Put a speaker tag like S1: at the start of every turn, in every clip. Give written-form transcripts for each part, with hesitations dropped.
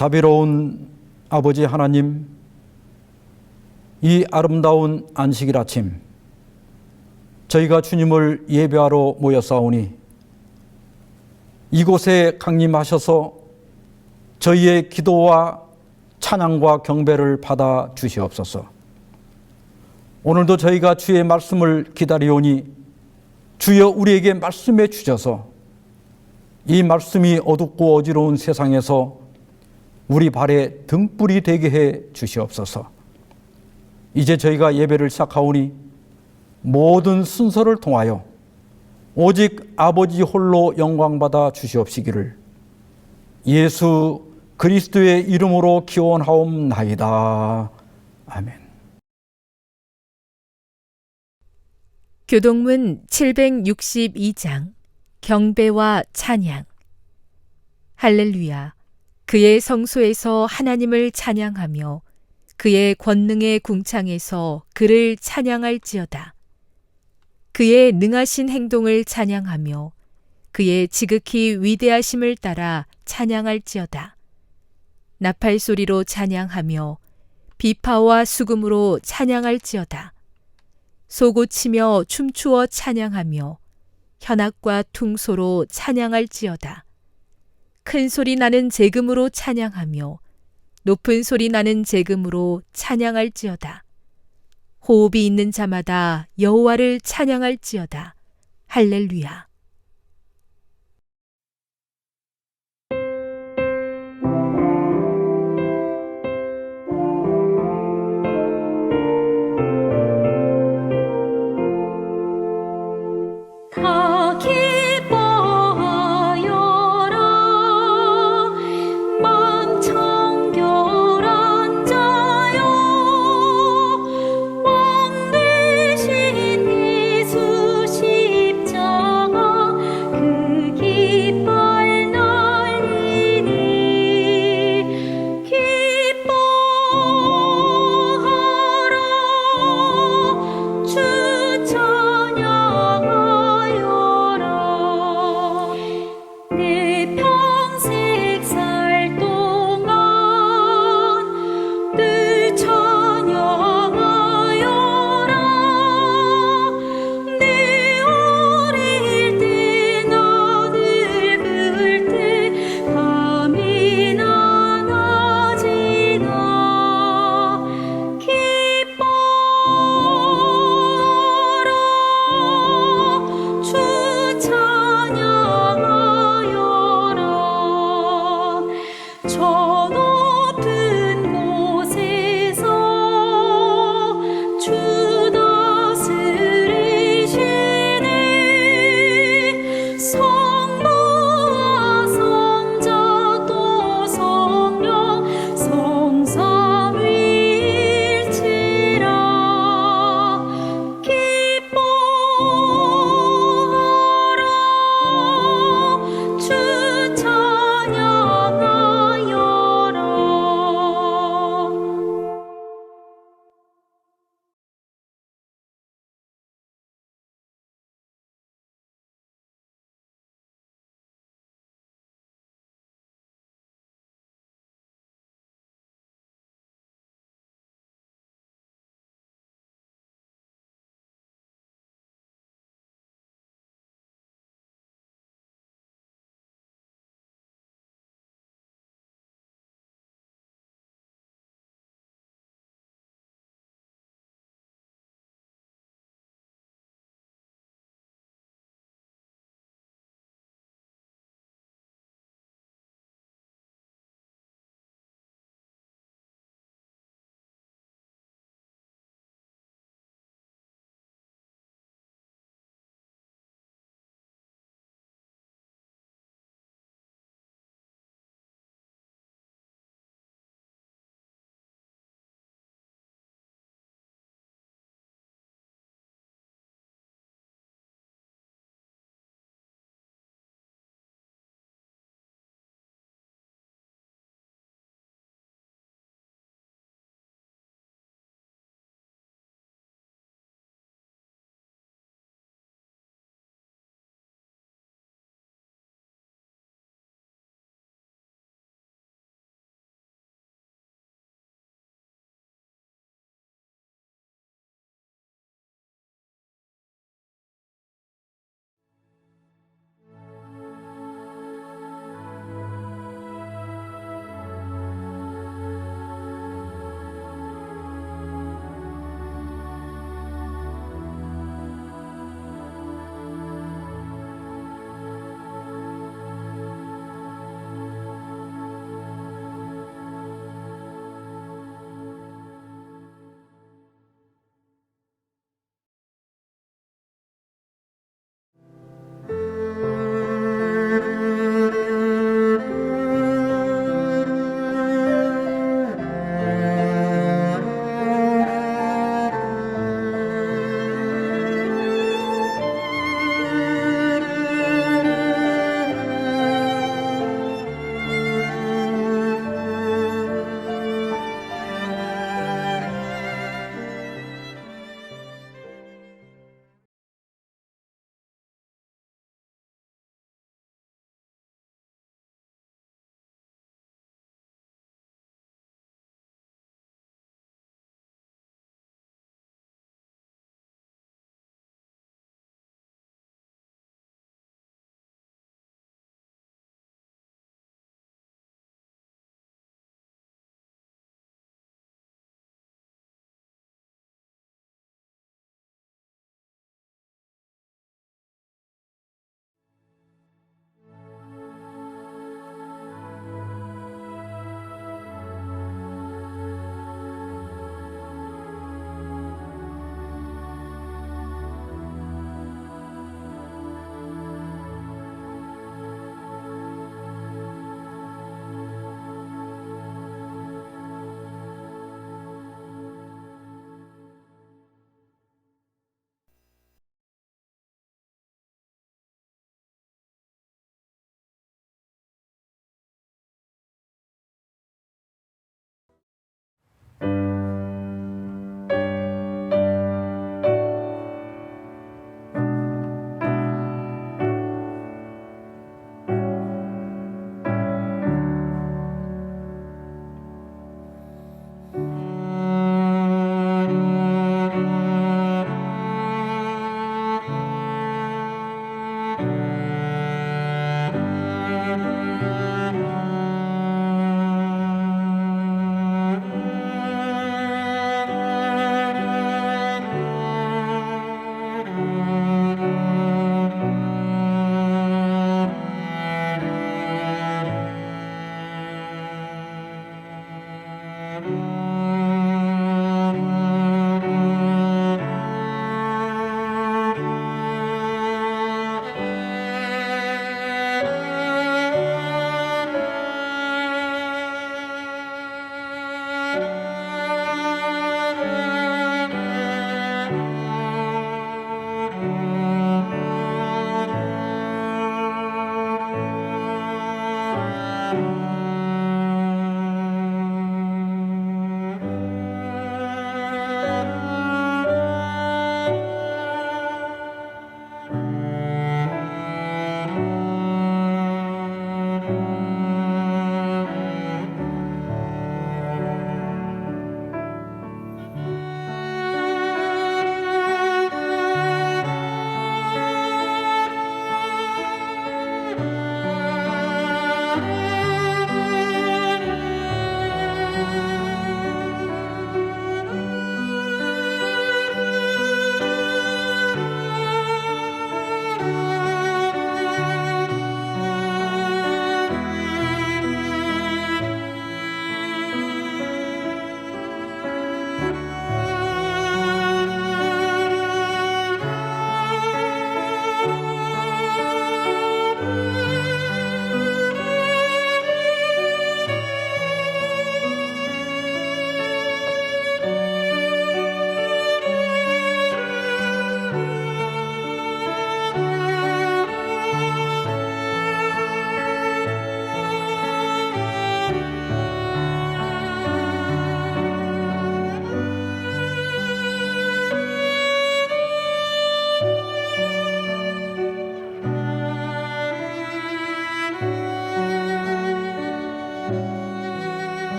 S1: 자비로운 아버지 하나님, 이 아름다운 안식일 아침 저희가 주님을 예배하러 모였사오니 이곳에 강림하셔서 저희의 기도와 찬양과 경배를 받아 주시옵소서. 오늘도 저희가 주의 말씀을 기다리오니 주여 우리에게 말씀해 주셔서 이 말씀이 어둡고 어지러운 세상에서 우리 발에 등불이 되게 해 주시옵소서. 이제 저희가 예배를 시작하오니 모든 순서를 통하여 오직 아버지 홀로 영광받아 주시옵시기를 예수 그리스도의 이름으로 기원하옵나이다. 아멘.
S2: 교동문 762장 경배와 찬양. 할렐루야. 그의 성소에서 하나님을 찬양하며 그의 권능의 궁창에서 그를 찬양할지어다. 그의 능하신 행동을 찬양하며 그의 지극히 위대하심을 따라 찬양할지어다. 나팔 소리로 찬양하며 비파와 수금으로 찬양할지어다. 소고치며 춤추어 찬양하며 현악과 퉁소로 찬양할지어다. 큰 소리 나는 제금으로 찬양하며 높은 소리 나는 제금으로 찬양할지어다. 호흡이 있는 자마다 여호와를 찬양할지어다. 할렐루야.
S3: 다 기뻐하여라 만 청결한 자여 왕 대신 예수 십자가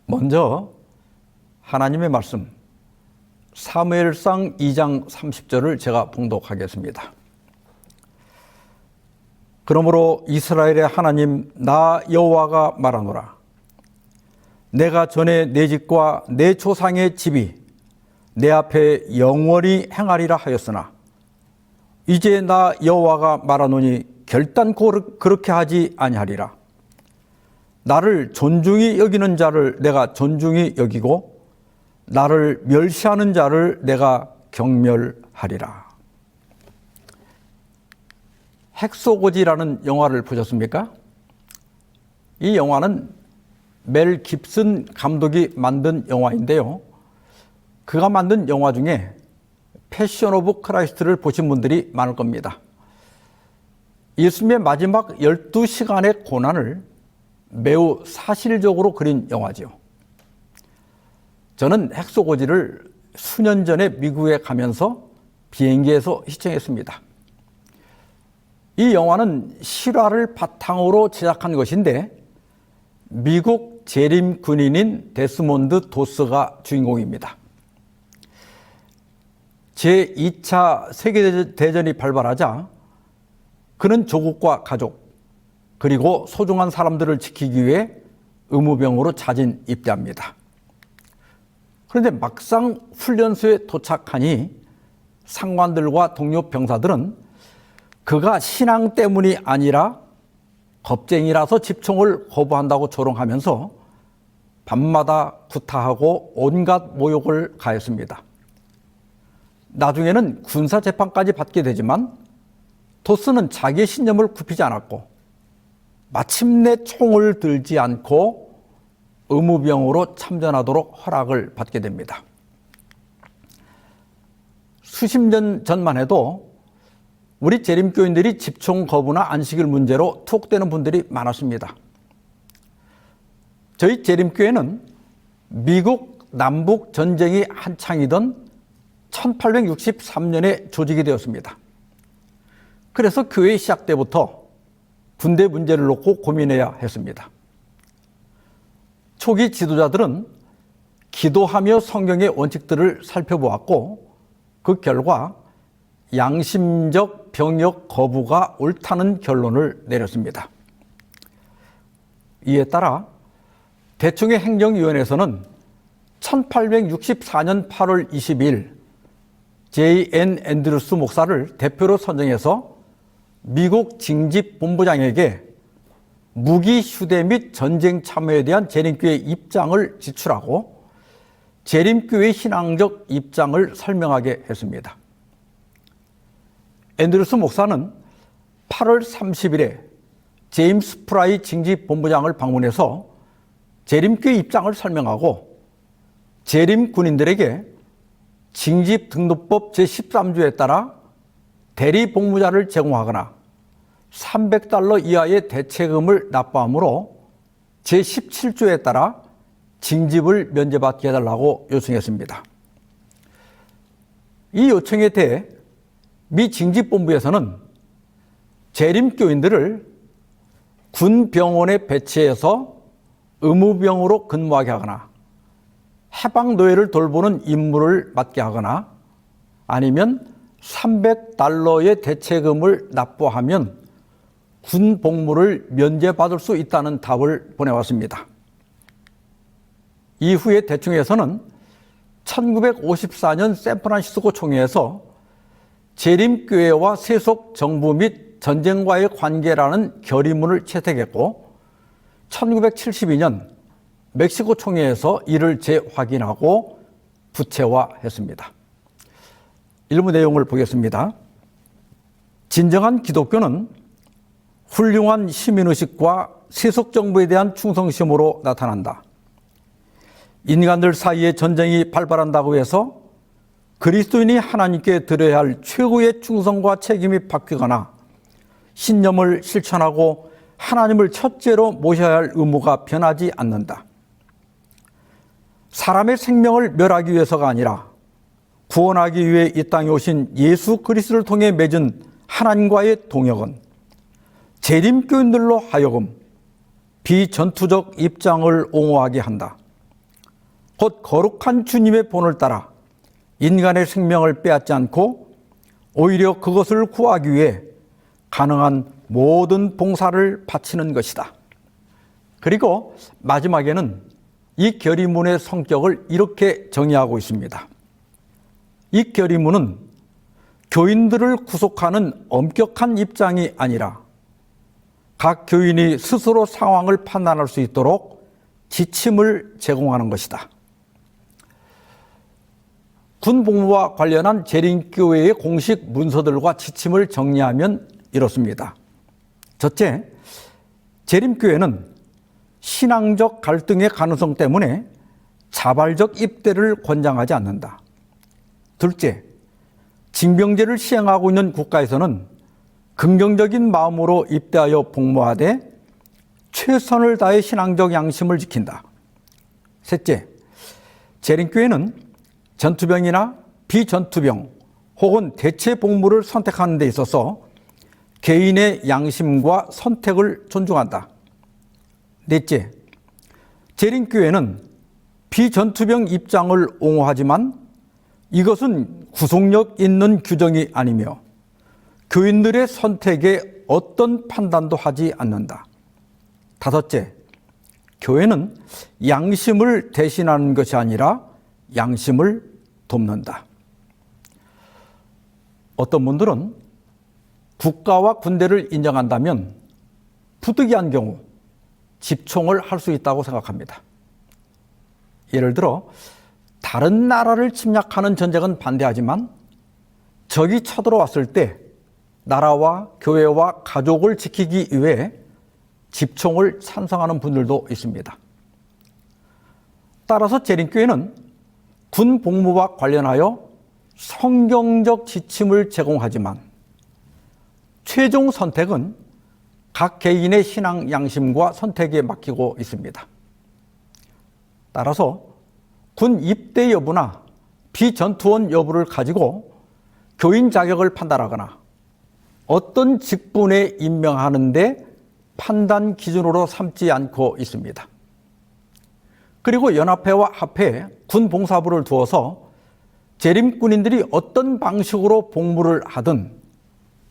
S1: 먼저 하나님의 말씀 사무엘상 2장 30절을 제가 봉독하겠습니다. 그러므로 이스라엘의 하나님 나 여호와가 말하노라. 내가 전에 내 집과 내 조상의 집이 내 앞에 영원히 행하리라 하였으나 이제 나 여호와가 말하노니 결단코 그렇게 하지 아니하리라. 나를 존중히 여기는 자를 내가 존중히 여기고 나를 멸시하는 자를 내가 경멸하리라. 핵소고지라는 영화를 보셨습니까? 이 영화는 멜 깁슨 감독이 만든 영화인데요. 그가 만든 영화 중에 패션 오브 크라이스트를 보신 분들이 많을 겁니다. 예수님의 마지막 12시간의 고난을 매우 사실적으로 그린 영화지요. 저는 핵소고지를 수년 전에 미국에 가면서 비행기에서 시청했습니다. 이 영화는 실화를 바탕으로 제작한 것인데 미국 재림 군인인 데스몬드 도스가 주인공입니다. 제2차 세계대전이 발발하자 그는 조국과 가족 그리고 소중한 사람들을 지키기 위해 의무병으로 자진 입대합니다. 그런데 막상 훈련소에 도착하니 상관들과 동료 병사들은 그가 신앙 때문이 아니라 겁쟁이라서 집총을 거부한다고 조롱하면서 밤마다 구타하고 온갖 모욕을 가했습니다. 나중에는 군사재판까지 받게 되지만 도스는 자기의 신념을 굽히지 않았고 마침내 총을 들지 않고 의무병으로 참전하도록 허락을 받게 됩니다. 수십 년 전만 해도 우리 재림교인들이 집총 거부나 안식일 문제로 투옥되는 분들이 많았습니다. 저희 재림교회는 미국 남북 전쟁이 한창이던 1863년에 조직이 되었습니다. 그래서 교회 시작 때부터 군대 문제를 놓고 고민해야 했습니다. 초기 지도자들은 기도하며 성경의 원칙들을 살펴보았고 그 결과 양심적 병역 거부가 옳다는 결론을 내렸습니다. 이에 따라 대충의 행정위원회에서는 1864년 8월 22일 J.N. 앤드루스 목사를 대표로 선정해서 미국 징집본부장에게 무기 휴대 및 전쟁 참여에 대한 재림교회의 입장을 지출하고 재림교회의 신앙적 입장을 설명하게 했습니다. 앤드루스 목사는 8월 30일에 제임스 프라이 징집본부장을 방문해서 재림교회 입장을 설명하고 재림 군인들에게 징집등록법 제13조에 따라 대리복무자를 제공하거나 $300 이하의 대체금을 납부하므로 제17조에 따라 징집을 면제받게 해달라고 요청했습니다. 이 요청에 대해 미 징집본부에서는 재림교인들을 군병원에 배치해서 의무병으로 근무하게 하거나 해방노예를 돌보는 임무를 맡게 하거나 아니면 $300의 대체금을 납부하면 군 복무를 면제받을 수 있다는 답을 보내왔습니다. 이후에 대충에서는 1954년 샌프란시스코 총회에서 재림교회와 세속 정부 및 전쟁과의 관계라는 결의문을 채택했고 1972년 멕시코 총회에서 이를 재확인하고 구체화했습니다. 일부 내용을 보겠습니다. 진정한 기독교는 훌륭한 시민의식과 세속 정부에 대한 충성심으로 나타난다. 인간들 사이에 전쟁이 발발한다고 해서 그리스도인이 하나님께 드려야 할 최고의 충성과 책임이 바뀌거나 신념을 실천하고 하나님을 첫째로 모셔야 할 의무가 변하지 않는다. 사람의 생명을 멸하기 위해서가 아니라 구원하기 위해 이 땅에 오신 예수 그리스도를 통해 맺은 하나님과의 동역은 재림교인들로 하여금 비전투적 입장을 옹호하게 한다. 곧 거룩한 주님의 본을 따라 인간의 생명을 빼앗지 않고 오히려 그것을 구하기 위해 가능한 모든 봉사를 바치는 것이다. 그리고 마지막에는 이 결의문의 성격을 이렇게 정의하고 있습니다. 이 결의문은 교인들을 구속하는 엄격한 입장이 아니라 각 교인이 스스로 상황을 판단할 수 있도록 지침을 제공하는 것이다. 군복무와 관련한 재림교회의 공식 문서들과 지침을 정리하면 이렇습니다. 첫째, 재림교회는 신앙적 갈등의 가능성 때문에 자발적 입대를 권장하지 않는다. 둘째, 징병제를 시행하고 있는 국가에서는 긍정적인 마음으로 입대하여 복무하되 최선을 다해 신앙적 양심을 지킨다. 셋째, 재림교회는 전투병이나 비전투병 혹은 대체 복무를 선택하는 데 있어서 개인의 양심과 선택을 존중한다. 넷째, 재림교회는 비전투병 입장을 옹호하지만 이것은 구속력 있는 규정이 아니며 교인들의 선택에 어떤 판단도 하지 않는다. 다섯째, 교회는 양심을 대신하는 것이 아니라 양심을 돕는다. 어떤 분들은 국가와 군대를 인정한다면 부득이한 경우 집총을 할 수 있다고 생각합니다. 예를 들어 다른 나라를 침략하는 전쟁은 반대하지만 적이 쳐들어왔을 때 나라와 교회와 가족을 지키기 위해 집총을 찬성하는 분들도 있습니다. 따라서 재림교회는 군 복무와 관련하여 성경적 지침을 제공하지만 최종 선택은 각 개인의 신앙 양심과 선택에 맡기고 있습니다. 따라서 군 입대 여부나 비전투원 여부를 가지고 교인 자격을 판단하거나 어떤 직분에 임명하는데 판단 기준으로 삼지 않고 있습니다. 그리고 연합회와 합회에 군 봉사부를 두어서 재림군인들이 어떤 방식으로 복무를 하든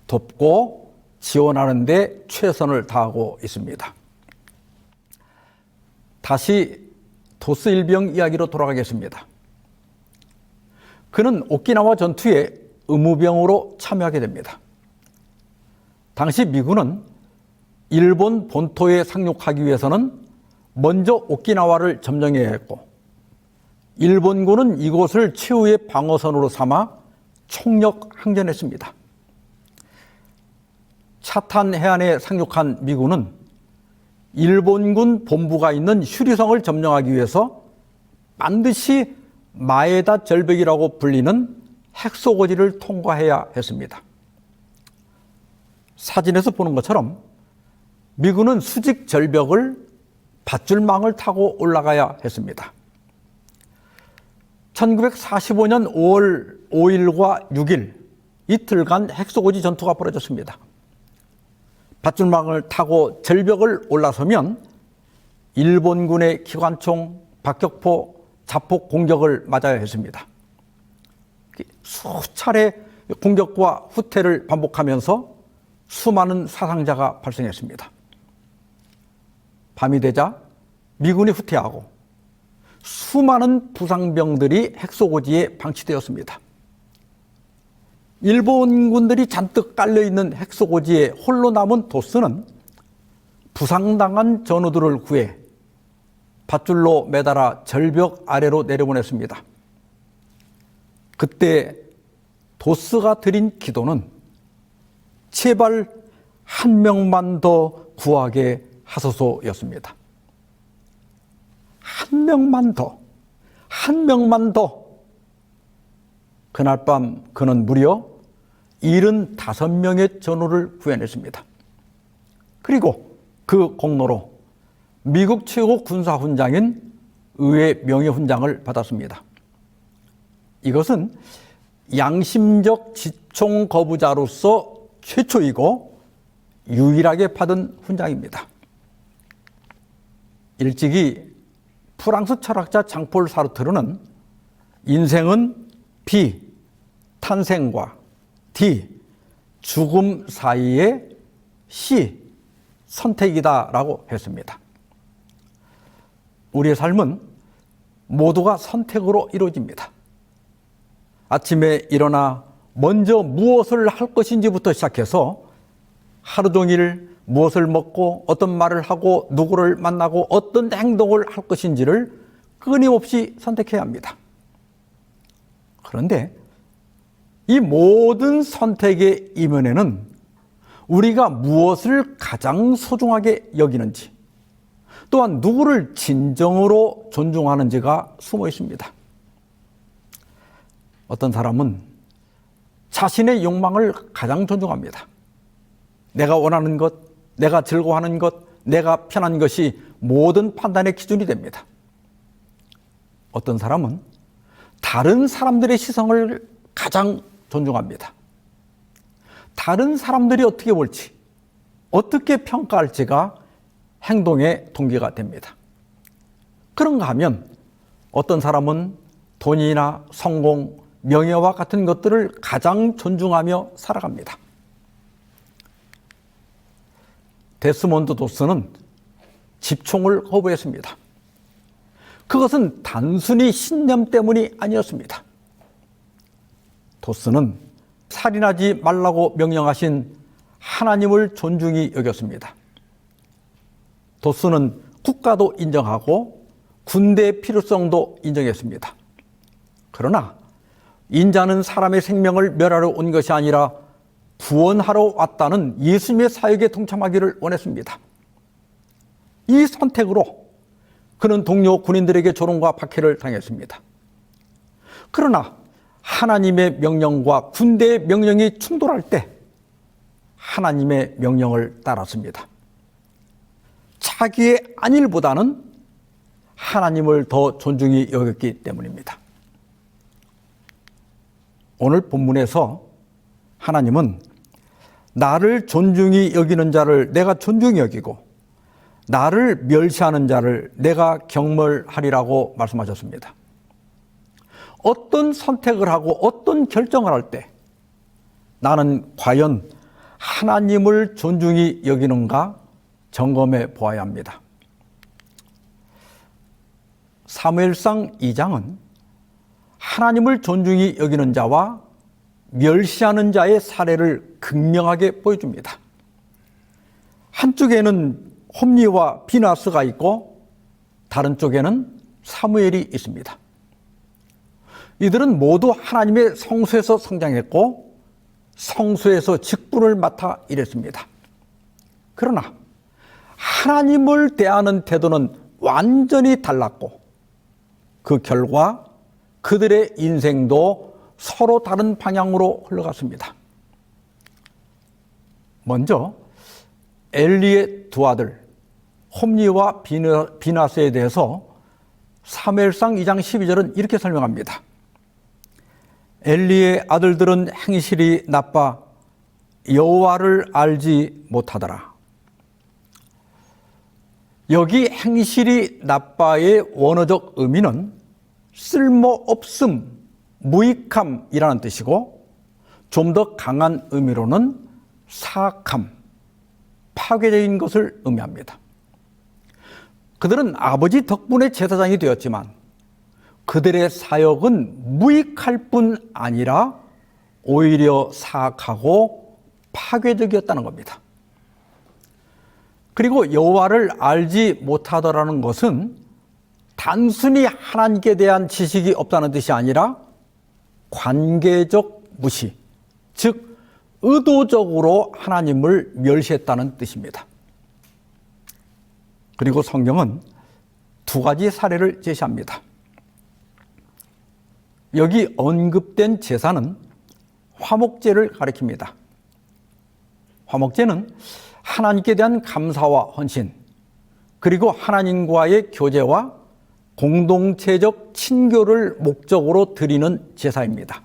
S1: 돕고 지원하는 데 최선을 다하고 있습니다. 다시 도스 일병 이야기로 돌아가겠습니다. 그는 오키나와 전투에 의무병으로 참여하게 됩니다. 당시 미군은 일본 본토에 상륙하기 위해서는 먼저 오키나와를 점령해야 했고 일본군은 이곳을 최후의 방어선으로 삼아 총력 항전했습니다. 차탄 해안에 상륙한 미군은 일본군 본부가 있는 슈리성을 점령하기 위해서 반드시 마에다 절벽이라고 불리는 핵소고지를 통과해야 했습니다. 사진에서 보는 것처럼 미군은 수직 절벽을 밧줄망을 타고 올라가야 했습니다. 1945년 5월 5일과 6일 이틀간 핵소고지 전투가 벌어졌습니다. 밧줄망을 타고 절벽을 올라서면 일본군의 기관총, 박격포, 자폭 공격을 맞아야 했습니다. 수차례 공격과 후퇴를 반복하면서 수많은 사상자가 발생했습니다. 밤이 되자 미군이 후퇴하고 수많은 부상병들이 핵소고지에 방치되었습니다. 일본군들이 잔뜩 깔려있는 핵소고지에 홀로 남은 도스는 부상당한 전우들을 구해 밧줄로 매달아 절벽 아래로 내려보냈습니다. 그때 도스가 드린 기도는 제발 한 명만 더 구하게 하소서였습니다. 한 명만 더, 한 명만 더. 그날 밤 그는 무려 75명의 전우를 구해냈습니다. 그리고 그 공로로 미국 최고 군사훈장인 의회 명예훈장을 받았습니다. 이것은 양심적 집총 거부자로서 최초이고 유일하게 받은 훈장입니다. 일찍이 프랑스 철학자 장폴 사르트르는 인생은 B, 탄생과 D, 죽음 사이의 C, 선택이다라고 했습니다. 우리의 삶은 모두가 선택으로 이루어집니다. 아침에 일어나 먼저 무엇을 할 것인지부터 시작해서 하루 종일 무엇을 먹고 어떤 말을 하고 누구를 만나고 어떤 행동을 할 것인지를 끊임없이 선택해야 합니다. 그런데 이 모든 선택의 이면에는 우리가 무엇을 가장 소중하게 여기는지, 또한 누구를 진정으로 존중하는지가 숨어 있습니다. 어떤 사람은 자신의 욕망을 가장 존중합니다. 내가 원하는 것, 내가 즐거워하는 것, 내가 편한 것이 모든 판단의 기준이 됩니다. 어떤 사람은 다른 사람들의 시선을 가장 존중합니다. 다른 사람들이 어떻게 볼지, 어떻게 평가할지가 행동의 동기가 됩니다. 그런가 하면 어떤 사람은 돈이나 성공, 명예와 같은 것들을 가장 존중하며 살아갑니다. 데스몬드 도스는 집총을 거부했습니다. 그것은 단순히 신념 때문이 아니었습니다. 도스는 살인하지 말라고 명령하신 하나님을 존중히 여겼습니다. 도스는 국가도 인정하고 군대의 필요성도 인정했습니다. 그러나 인자는 사람의 생명을 멸하러 온 것이 아니라 구원하러 왔다는 예수님의 사역에 동참하기를 원했습니다. 이 선택으로 그는 동료 군인들에게 조롱과 박해를 당했습니다. 그러나 하나님의 명령과 군대의 명령이 충돌할 때 하나님의 명령을 따랐습니다. 자기의 안일보다는 하나님을 더 존중히 여겼기 때문입니다. 오늘 본문에서 하나님은 나를 존중히 여기는 자를 내가 존중히 여기고 나를 멸시하는 자를 내가 경멸하리라고 말씀하셨습니다. 어떤 선택을 하고 어떤 결정을 할 때 나는 과연 하나님을 존중히 여기는가 점검해 보아야 합니다. 사무엘상 2장은 하나님을 존중히 여기는 자와 멸시하는 자의 사례를 극명하게 보여줍니다. 한쪽에는 홈리와 비나스가 있고 다른 쪽에는 사무엘이 있습니다. 이들은 모두 하나님의 성소에서 성장했고 성소에서 직분을 맡아 일했습니다. 그러나 하나님을 대하는 태도는 완전히 달랐고 그 결과 그들의 인생도 서로 다른 방향으로 흘러갔습니다. 먼저 엘리의 두 아들 홈리와 비나스에 대해서 사무엘상 2장 12절은 이렇게 설명합니다. 엘리의 아들들은 행실이 나빠 여호와를 알지 못하더라. 여기 행실이 나빠의 원어적 의미는 쓸모없음, 무익함이라는 뜻이고 좀 더 강한 의미로는 사악함, 파괴적인 것을 의미합니다. 그들은 아버지 덕분에 제사장이 되었지만 그들의 사역은 무익할 뿐 아니라 오히려 사악하고 파괴적이었다는 겁니다. 그리고 여호와를 알지 못하더라는 것은 단순히 하나님께 대한 지식이 없다는 뜻이 아니라 관계적 무시, 즉 의도적으로 하나님을 멸시했다는 뜻입니다. 그리고 성경은 두 가지 사례를 제시합니다. 여기 언급된 제사는 화목제를 가리킵니다. 화목제는 하나님께 대한 감사와 헌신, 그리고 하나님과의 교제와 공동체적 친교를 목적으로 드리는 제사입니다.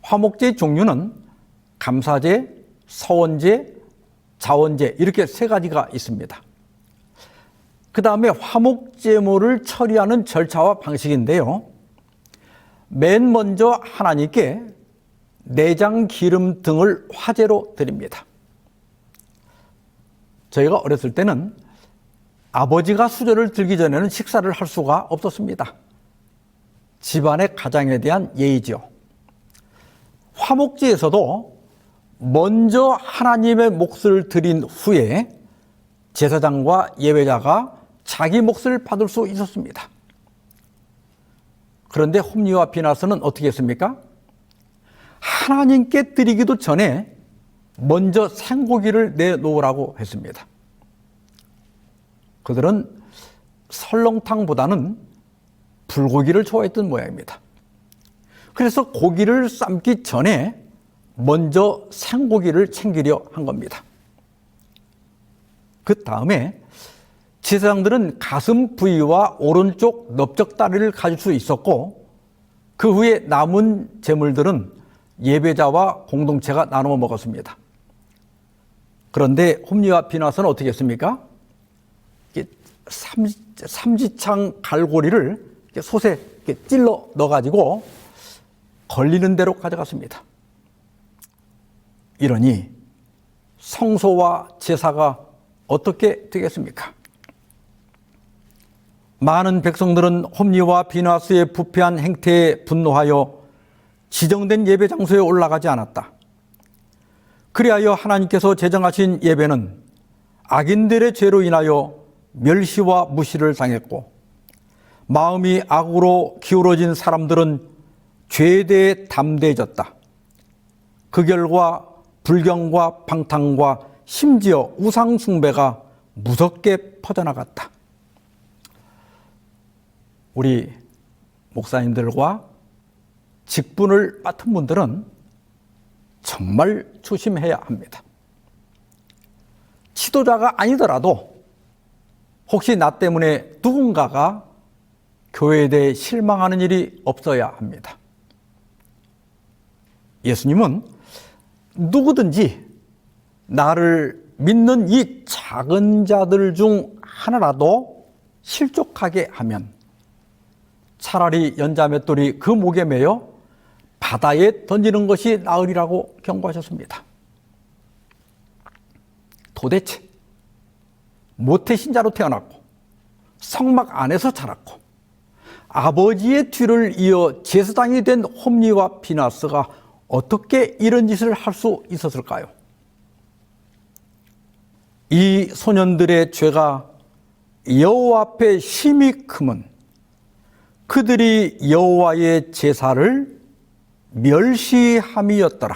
S1: 화목제의 종류는 감사제, 서원제, 자원제 이렇게 세 가지가 있습니다. 그 다음에 화목제물을 처리하는 절차와 방식인데요. 맨 먼저 하나님께 내장 기름 등을 화제로 드립니다. 저희가 어렸을 때는 아버지가 수저를 들기 전에는 식사를 할 수가 없었습니다. 집안의 가장에 대한 예의지요. 화목제에서도 먼저 하나님의 몫을 드린 후에 제사장과 예배자가 자기 몫을 받을 수 있었습니다. 그런데 홈리와 비나스는 어떻게 했습니까? 하나님께 드리기도 전에 먼저 생고기를 내놓으라고 했습니다. 그들은 설렁탕보다는 불고기를 좋아했던 모양입니다. 그래서 고기를 삶기 전에 먼저 생고기를 챙기려 한 겁니다. 그 다음에 제사장들은 가슴 부위와 오른쪽 넓적다리를 가질 수 있었고 그 후에 남은 제물들은 예배자와 공동체가 나누어 먹었습니다. 그런데 홈리와 비나스는 어떻게 했습니까? 삼지창 갈고리를 솥에 찔러 넣어가지고 걸리는 대로 가져갔습니다. 이러니 성소와 제사가 어떻게 되겠습니까? 많은 백성들은 홈리와 비나스의 부패한 행태에 분노하여 지정된 예배 장소에 올라가지 않았다. 그리하여 하나님께서 제정하신 예배는 악인들의 죄로 인하여 멸시와 무시를 당했고 마음이 악으로 기울어진 사람들은 죄에 대해 담대해졌다. 그 결과 불경과 방탕과 심지어 우상 숭배가 무섭게 퍼져나갔다. 우리 목사님들과 직분을 맡은 분들은 정말 조심해야 합니다. 지도자가 아니더라도 혹시 나 때문에 누군가가 교회에 대해 실망하는 일이 없어야 합니다. 예수님은 누구든지 나를 믿는 이 작은 자들 중 하나라도 실족하게 하면 차라리 연자맷돌이 그 목에 매여 바다에 던지는 것이 나으리라고 경고하셨습니다. 도대체 모태신자로 태어났고 성막 안에서 자랐고 아버지의 뒤를 이어 제사장이 된 홈리와 비나스가 어떻게 이런 짓을 할 수 있었을까요? 이 소년들의 죄가 여호와 앞에 심히 크면 그들이 여호와의 제사를 멸시함이었더라.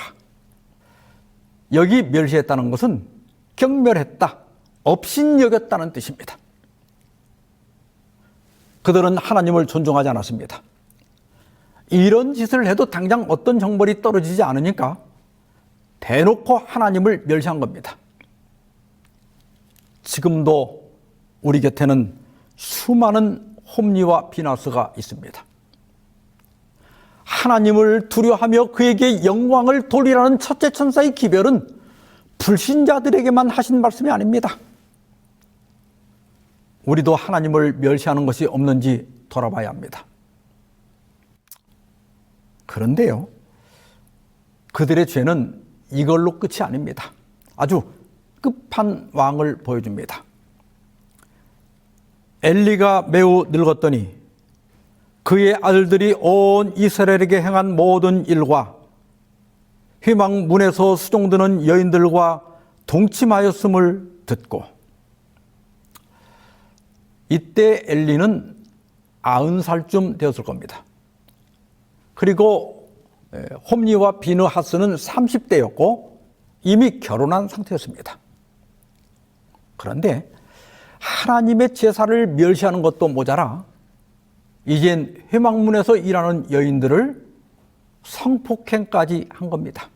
S1: 여기 멸시했다는 것은 경멸했다, 업신여겼다는 뜻입니다. 그들은 하나님을 존중하지 않았습니다. 이런 짓을 해도 당장 어떤 형벌이 떨어지지 않으니까 대놓고 하나님을 멸시한 겁니다. 지금도 우리 곁에는 수많은 홈리와 비나스가 있습니다. 하나님을 두려워하며 그에게 영광을 돌리라는 첫째 천사의 기별은 불신자들에게만 하신 말씀이 아닙니다. 우리도 하나님을 멸시하는 것이 없는지 돌아봐야 합니다. 그런데요, 그들의 죄는 이걸로 끝이 아닙니다. 아주 끝판왕을 보여줍니다. 엘리가 매우 늙었더니 그의 아들들이 온 이스라엘에게 행한 모든 일과 회막문에서 수종드는 여인들과 동침하였음을 듣고, 이때 엘리는 90살쯤 되었을 겁니다. 그리고 홈리와 비느하스는 30대였고 이미 결혼한 상태였습니다. 그런데 하나님의 제사를 멸시하는 것도 모자라 이젠 회막문에서 일하는 여인들을 성폭행까지 한 겁니다.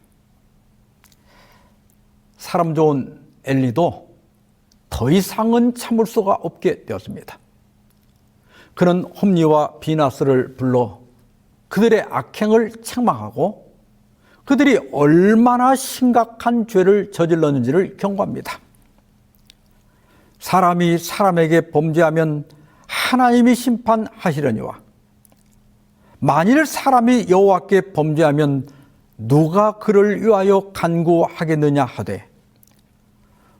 S1: 사람 좋은 엘리도 더 이상은 참을 수가 없게 되었습니다. 그는 홈리와 비나스를 불러 그들의 악행을 책망하고 그들이 얼마나 심각한 죄를 저질렀는지를 경고합니다. 사람이 사람에게 범죄하면 하나님이 심판하시려니와 만일 사람이 여호와께 범죄하면 누가 그를 위하여 간구하겠느냐 하되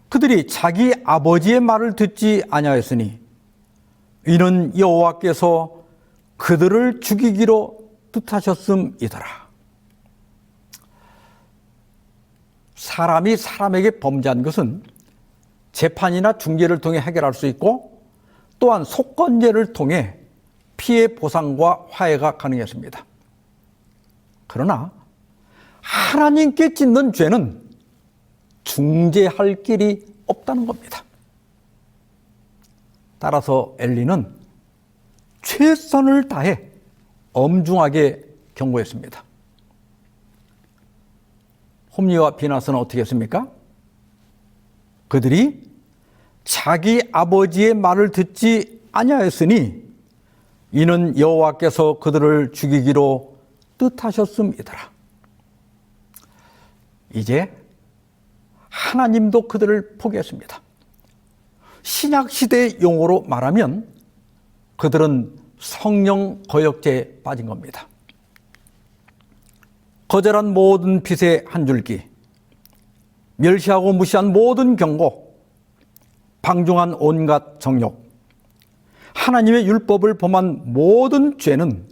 S1: 그들이 자기 아버지의 말을 듣지 아니하였으니 이는 여호와께서 그들을 죽이기로 뜻하셨음이더라. 사람이 사람에게 범죄한 것은 재판이나 중재를 통해 해결할 수 있고 또한 속건제를 통해 피해 보상과 화해가 가능했습니다. 그러나 하나님께 짓는 죄는 중재할 길이 없다는 겁니다. 따라서 엘리는 최선을 다해 엄중하게 경고했습니다. 홈리와 비나스는 어떻게 했습니까? 그들이 자기 아버지의 말을 듣지 아니하였으니 이는 여호와께서 그들을 죽이기로 뜻하셨음이더라. 이제 하나님도 그들을 포기했습니다. 신약시대의 용어로 말하면 그들은 성령 거역죄에 빠진 겁니다. 거절한 모든 빚의 한 줄기, 멸시하고 무시한 모든 경고, 방종한 온갖 정욕, 하나님의 율법을 범한 모든 죄는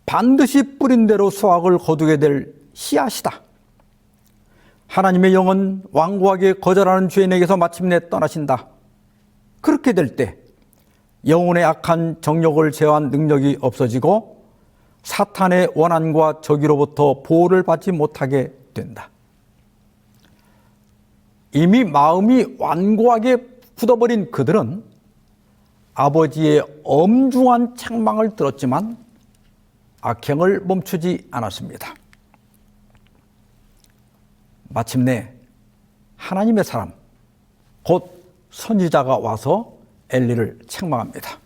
S1: 반드시 뿌린 대로 수확을 거두게 될 씨앗이다. 하나님의 영은 완고하게 거절하는 죄인에게서 마침내 떠나신다. 그렇게 될 때 영혼의 악한 정욕을 제어한 능력이 없어지고 사탄의 원한과 저기로부터 보호를 받지 못하게 된다. 이미 마음이 완고하게 굳어버린 그들은 아버지의 엄중한 책망을 들었지만 악행을 멈추지 않았습니다. 마침내 하나님의 사람, 곧 선지자가 와서 엘리를 책망합니다.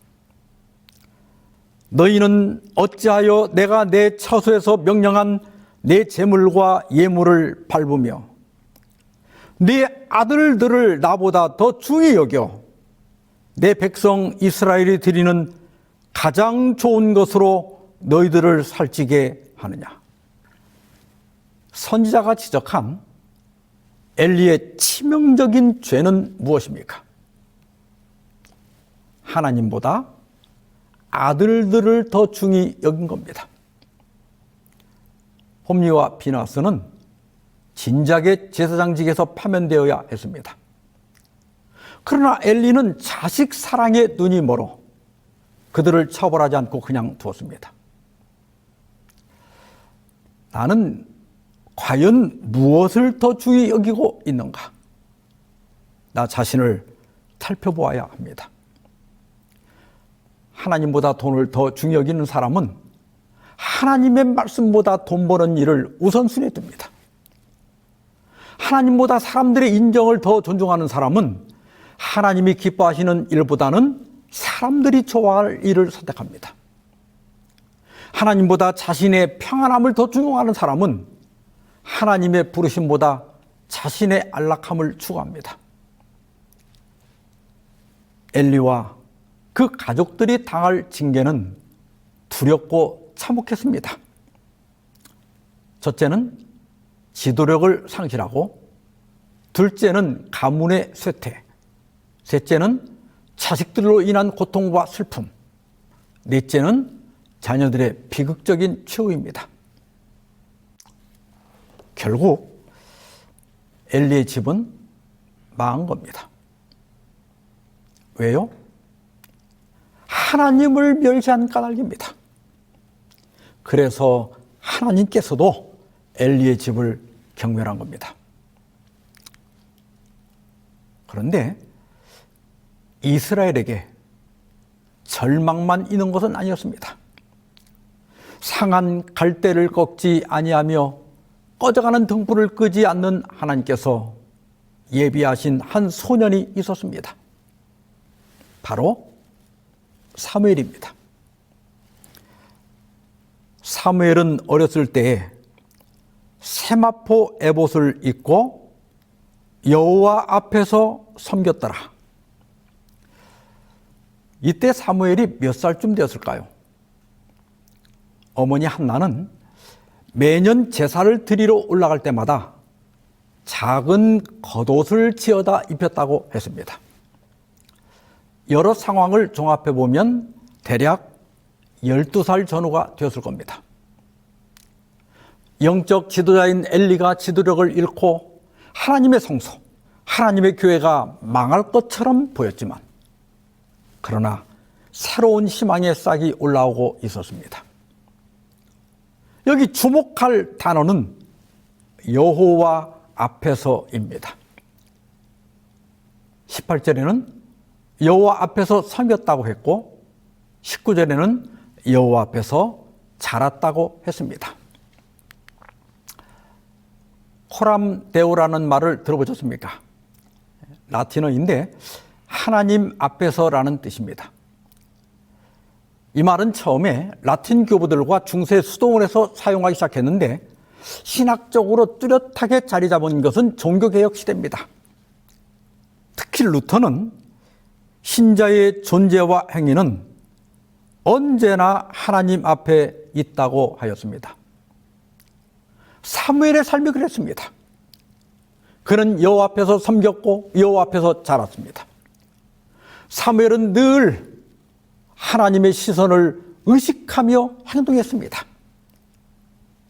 S1: 너희는 어찌하여 내가 내 처소에서 명령한 내 재물과 예물을 밟으며 네 아들들을 나보다 더 중히 여겨 내 백성 이스라엘이 드리는 가장 좋은 것으로 너희들을 살찌게 하느냐. 선지자가 지적한 엘리의 치명적인 죄는 무엇입니까? 하나님보다 아들들을 더 중히 여긴 겁니다. 홈리와 비나스는 진작에 제사장직에서 파면되어야 했습니다. 그러나 엘리는 자식 사랑에 눈이 멀어 그들을 처벌하지 않고 그냥 두었습니다. 나는 과연 무엇을 더 중히 여기고 있는가? 나 자신을 살펴보아야 합니다. 하나님보다 돈을 더 중히 여기는 사람은 하나님의 말씀보다 돈 버는 일을 우선순위에 둡니다. 하나님보다 사람들의 인정을 더 존중하는 사람은 하나님이 기뻐하시는 일보다는 사람들이 좋아할 일을 선택합니다. 하나님보다 자신의 평안함을 더 중요하는 사람은 하나님의 부르심보다 자신의 안락함을 추구합니다. 엘리와 그 가족들이 당할 징계는 두렵고 참혹했습니다. 첫째는 지도력을 상실하고, 둘째는 가문의 쇠퇴, 셋째는 자식들로 인한 고통과 슬픔, 넷째는 자녀들의 비극적인 최후입니다. 결국 엘리의 집은 망한 겁니다. 왜요? 하나님을 멸시한 까닭입니다. 그래서 하나님께서도 엘리의 집을 경멸한 겁니다. 그런데 이스라엘에게 절망만 있는 것은 아니었습니다. 상한 갈대를 꺾지 아니하며 꺼져가는 등불을 끄지 않는 하나님께서 예비하신 한 소년이 있었습니다. 바로 사무엘입니다. 사무엘은 어렸을 때에 세마포 에봇을 입고 여호와 앞에서 섬겼더라. 이때 사무엘이 몇 살쯤 되었을까요? 어머니 한나는 매년 제사를 드리러 올라갈 때마다 작은 겉옷을 지어다 입혔다고 했습니다. 여러 상황을 종합해 보면 대략 12살 전후가 되었을 겁니다. 영적 지도자인 엘리가 지도력을 잃고 하나님의 성소, 하나님의 교회가 망할 것처럼 보였지만 그러나 새로운 희망의 싹이 올라오고 있었습니다. 여기 주목할 단어는 여호와 앞에서입니다. 18절에는 여호와 앞에서 섬겼다고 했고 19절에는 여호와 앞에서 자랐다고 했습니다. 코람데오라는 말을 들어보셨습니까? 라틴어인데 하나님 앞에서라는 뜻입니다. 이 말은 처음에 라틴 교부들과 중세 수도원에서 사용하기 시작했는데 신학적으로 뚜렷하게 자리 잡은 것은 종교개혁 시대입니다. 특히 루터는 신자의 존재와 행위는 언제나 하나님 앞에 있다고 하였습니다. 사무엘의 삶이 그랬습니다. 그는 여호와 앞에서 섬겼고 여호와 앞에서 자랐습니다. 사무엘은 늘 하나님의 시선을 의식하며 행동했습니다.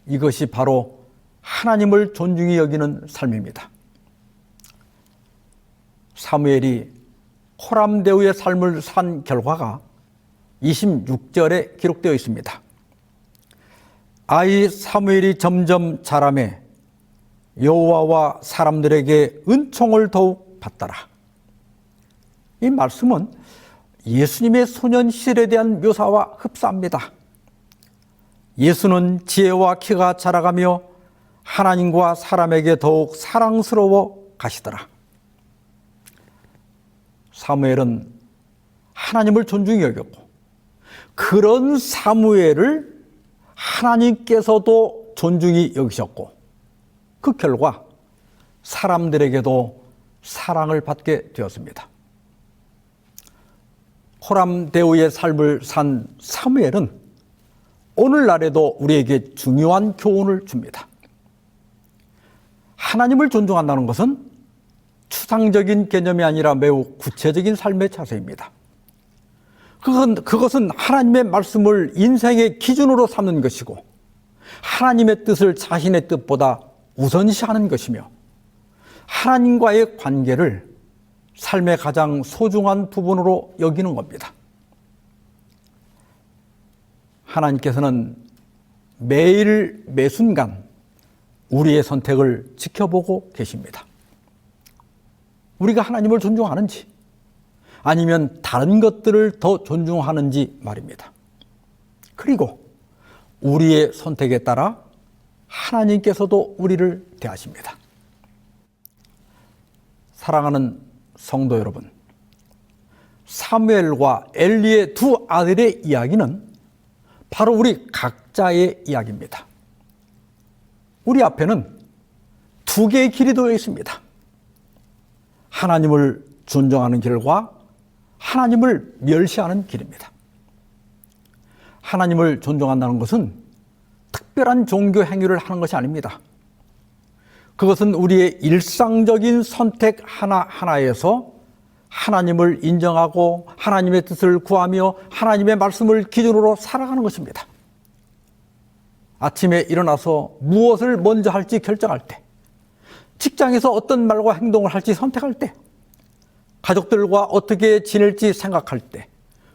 S1: 이것이 바로 하나님을 존중히 여기는 삶입니다. 사무엘이 코람데우의 삶을 산 결과가 26절에 기록되어 있습니다. 아이 사무엘이 점점 자라매 여호와와 사람들에게 은총을 더욱 받더라. 이 말씀은 예수님의 소년 시절에 대한 묘사와 흡사합니다. 예수는 지혜와 키가 자라가며 하나님과 사람에게 더욱 사랑스러워 가시더라. 사무엘은 하나님을 존중히 여겼고 그런 사무엘을 하나님께서도 존중히 여기셨고 그 결과 사람들에게도 사랑을 받게 되었습니다. 코람데우의 삶을 산 사무엘은 오늘날에도 우리에게 중요한 교훈을 줍니다. 하나님을 존중한다는 것은 추상적인 개념이 아니라 매우 구체적인 삶의 자세입니다. 그것은 하나님의 말씀을 인생의 기준으로 삼는 것이고 하나님의 뜻을 자신의 뜻보다 우선시하는 것이며 하나님과의 관계를 삶의 가장 소중한 부분으로 여기는 겁니다. 하나님께서는 매일 매순간 우리의 선택을 지켜보고 계십니다. 우리가 하나님을 존중하는지 아니면 다른 것들을 더 존중하는지 말입니다. 그리고 우리의 선택에 따라 하나님께서도 우리를 대하십니다. 사랑하는 성도 여러분, 사무엘과 엘리의 두 아들의 이야기는 바로 우리 각자의 이야기입니다. 우리 앞에는 두 개의 길이 놓여 있습니다. 하나님을 존중하는 길과 하나님을 멸시하는 길입니다. 하나님을 존중한다는 것은 특별한 종교 행위를 하는 것이 아닙니다. 그것은 우리의 일상적인 선택 하나하나에서 하나님을 인정하고 하나님의 뜻을 구하며 하나님의 말씀을 기준으로 살아가는 것입니다. 아침에 일어나서 무엇을 먼저 할지 결정할 때, 직장에서 어떤 말과 행동을 할지 선택할 때, 가족들과 어떻게 지낼지 생각할 때,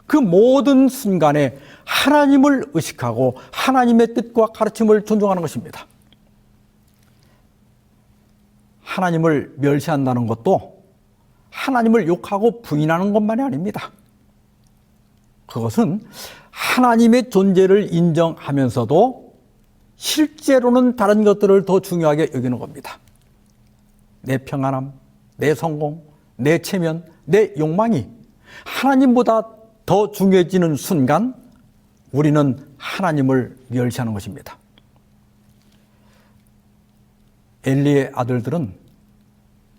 S1: 그 모든 순간에 하나님을 의식하고 하나님의 뜻과 가르침을 존중하는 것입니다. 하나님을 멸시한다는 것도 하나님을 욕하고 부인하는 것만이 아닙니다. 그것은 하나님의 존재를 인정하면서도 실제로는 다른 것들을 더 중요하게 여기는 겁니다. 내 평안함, 내 성공, 내 체면, 내 욕망이 하나님보다 더 중요해지는 순간 우리는 하나님을 멸시하는 것입니다. 엘리의 아들들은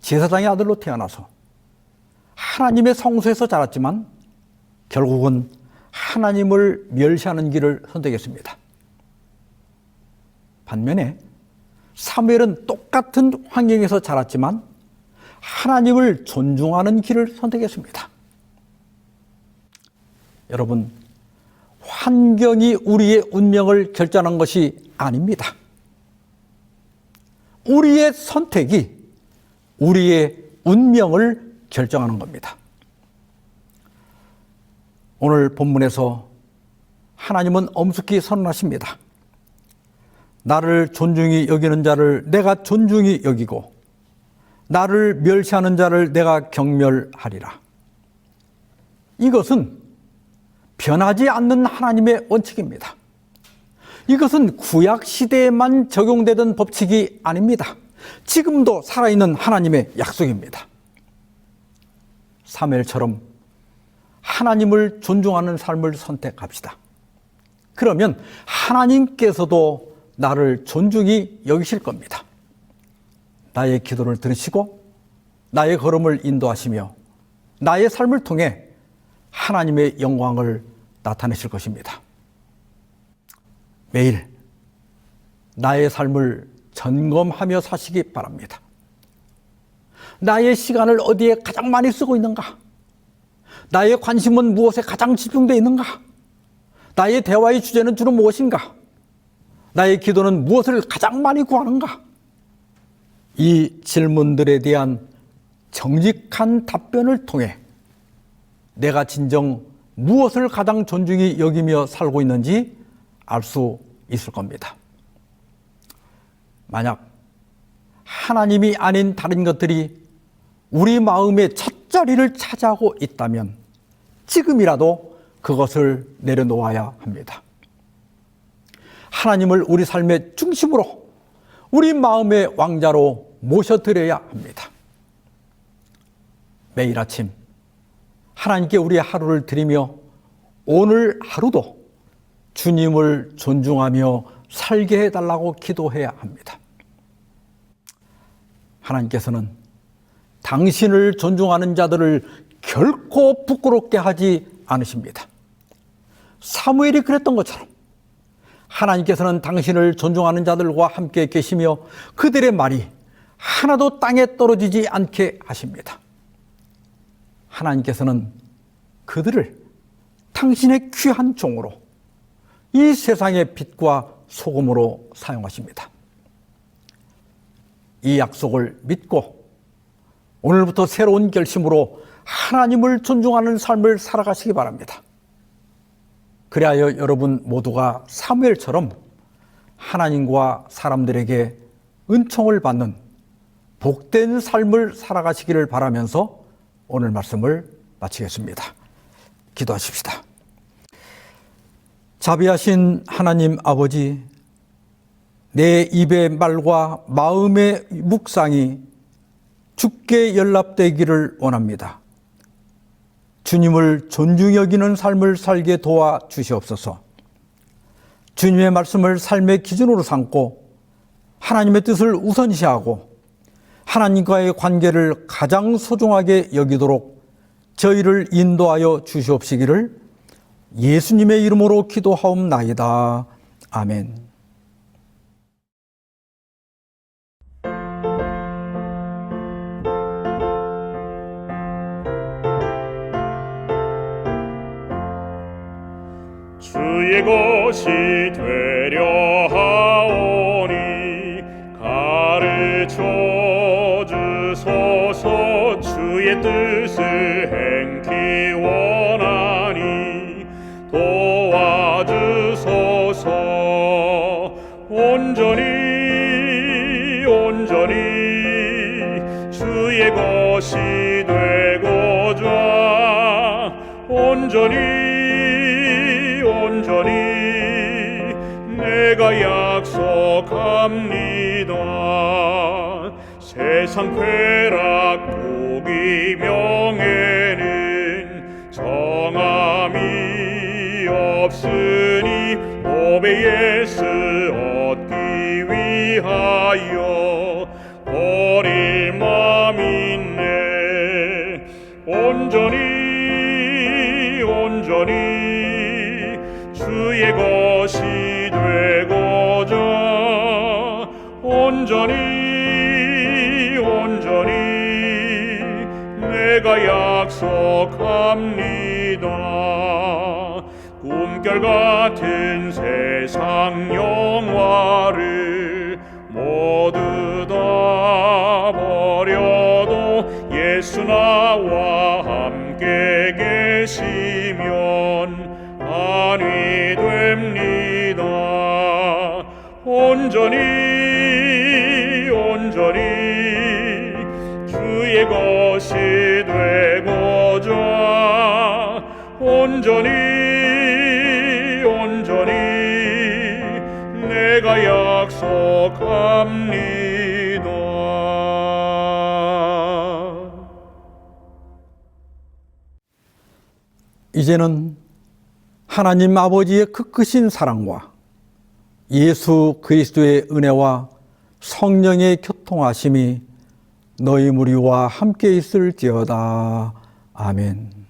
S1: 제사장의 아들로 태어나서 하나님의 성소에서 자랐지만 결국은 하나님을 멸시하는 길을 선택했습니다. 반면에 사무엘은 똑같은 환경에서 자랐지만 하나님을 존중하는 길을 선택했습니다. 여러분, 환경이 우리의 운명을 결정하는 것이 아닙니다. 우리의 선택이 우리의 운명을 결정하는 겁니다. 오늘 본문에서 하나님은 엄숙히 선언하십니다. 나를 존중히 여기는 자를 내가 존중히 여기고 나를 멸시하는 자를 내가 경멸하리라. 이것은 변하지 않는 하나님의 원칙입니다. 이것은 구약 시대에만 적용되던 법칙이 아닙니다. 지금도 살아있는 하나님의 약속입니다. 사무엘처럼 하나님을 존중하는 삶을 선택합시다. 그러면 하나님께서도 나를 존중히 여기실 겁니다. 나의 기도를 들으시고 나의 걸음을 인도하시며 나의 삶을 통해 하나님의 영광을 나타내실 것입니다. 매일 나의 삶을 점검하며 사시기 바랍니다. 나의 시간을 어디에 가장 많이 쓰고 있는가? 나의 관심은 무엇에 가장 집중되어 있는가? 나의 대화의 주제는 주로 무엇인가? 나의 기도는 무엇을 가장 많이 구하는가? 이 질문들에 대한 정직한 답변을 통해 내가 진정 무엇을 가장 존중히 여기며 살고 있는지 알 수 있을 겁니다. 만약 하나님이 아닌 다른 것들이 우리 마음의 첫 자리를 차지하고 있다면 지금이라도 그것을 내려놓아야 합니다. 하나님을 우리 삶의 중심으로 우리 마음의 왕자로 모셔드려야 합니다. 매일 아침 하나님께 우리의 하루를 드리며 오늘 하루도 주님을 존중하며 살게 해달라고 기도해야 합니다. 하나님께서는 당신을 존중하는 자들을 결코 부끄럽게 하지 않으십니다. 사무엘이 그랬던 것처럼 하나님께서는 당신을 존중하는 자들과 함께 계시며 그들의 말이 하나도 땅에 떨어지지 않게 하십니다. 하나님께서는 그들을 당신의 귀한 종으로 이 세상의 빛과 소금으로 사용하십니다. 이 약속을 믿고 오늘부터 새로운 결심으로 하나님을 존중하는 삶을 살아가시기 바랍니다. 그리하여 여러분 모두가 사무엘처럼 하나님과 사람들에게 은총을 받는 복된 삶을 살아가시기를 바라면서 오늘 말씀을 마치겠습니다. 기도하십시다. 자비하신 하나님 아버지, 내 입의 말과 마음의 묵상이 주께 연락되기를 원합니다. 주님을 존중히 여기는 삶을 살게 도와 주시옵소서. 주님의 말씀을 삶의 기준으로 삼고 하나님의 뜻을 우선시하고 하나님과의 관계를 가장 소중하게 여기도록 저희를 인도하여 주시옵시기를 예수님의 이름으로 기도하옵나이다. 아멘.
S4: 주의 것이 되려 하오니 가르쳐 주소서. 주의 뜻을 행기 원하니 도와주소서. 온전히 주의 것이 되고자 온전히 내가 약속합니다. 세상 쾌락 부귀 명예는 정함이 없으니 오베 예수 얻기 위하여 버릴 맘 있네. 온전히 온전히 내가 약속합니다. 꿈결 같은 세상 영화를 모두 다 버려도 예수 나와 함께 계시면 안위 됩니다. 온전히 주의 것이 되고자 온전히 내가 약속합니다.
S1: 이제는 하나님 아버지의 그 크신 사랑과 예수 그리스도의 은혜와 성령의 교통하심이 너희 무리와 함께 있을지어다. 아멘.